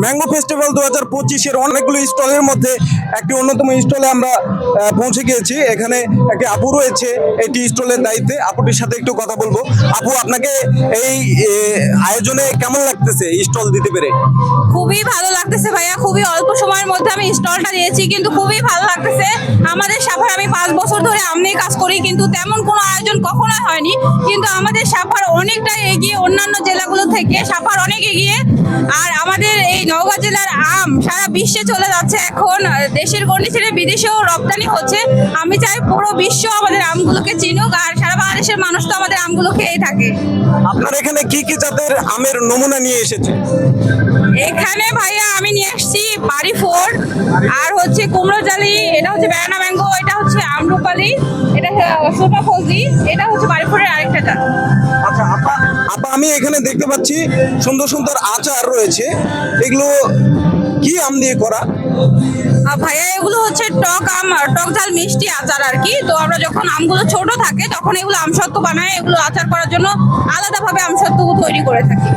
Mango festival 2025-এর অনেকগুলো স্টলের মধ্যে একটি অন্যতম স্টলে আমরা পৌঁছে গিয়েছি। এখানে একটি আপু রয়েছে এটি স্টলের দায়িত্বে। আপুটির সাথে একটু কথা বলবো। আপু, আপনাকে এই আয়োজনে কেমন লাগতেছে স্টল দিতে পেরে? খুবই ভালো লাগতেছে ভাইয়া, খুবই অল্প সময়ের মধ্যে আমি স্টলটা দিয়েছি, কিন্তু খুবই ভালো লাগতেছে। আমাদের সাভার আমি 5 বছর ধরে আমনি কাজ করি, কিন্তু তেমন কোনো আয়োজন কখনোই হয়নি। কিন্তু আমাদের সাভার অনেকটাই এগিয়ে অন্যান্য জেলাগুলো থেকে, সাভার অনেক এগিয়ে। আর আমাদের এই নওগাঁ জেলার আম সারা বিশ্বে চলে যাচ্ছে এখন, দেশের গণ্ডি ছেড়ে বিদেশেও রপ্তানি হচ্ছে। আমি চাই পুরো বিশ্ব আমাদের আমগুলোকে চিনুক, আর সারা বাংলাদেশের মানুষ তো আমাদের আমগুলো খেয়েই থাকে। আপনার এখানে কি কি জাতের আমের নমুনা নিয়ে এসেছে? এখানে ভাইয়া আমি নিয়ে আসছি বাড়ি ফোর, আর হচ্ছে কুমড়ো জালি, এটা হচ্ছে ব্যানানা ম্যাঙ্গো, এটা হচ্ছে আমরুপালি, এটা সোনা ফলজি, এটা হচ্ছে বাড়ি ফোরের আরেকটা জাত। আচ্ছা আপা, আমি এখানে দেখতে পাচ্ছি সুন্দর সুন্দর আচার রয়েছে। এগুলো কি আম দিয়ে করা? ভাইয়া এগুলো হচ্ছে টক আম, টক ঝাল মিষ্টি আচার আর কি। তো আমরা যখন আমগুলো ছোট থাকে তখন এগুলো আমসত্ত্ব বানায়, এগুলো আচার করার জন্য আলাদাভাবে আমসত্ত্ব তৈরি করে থাকি।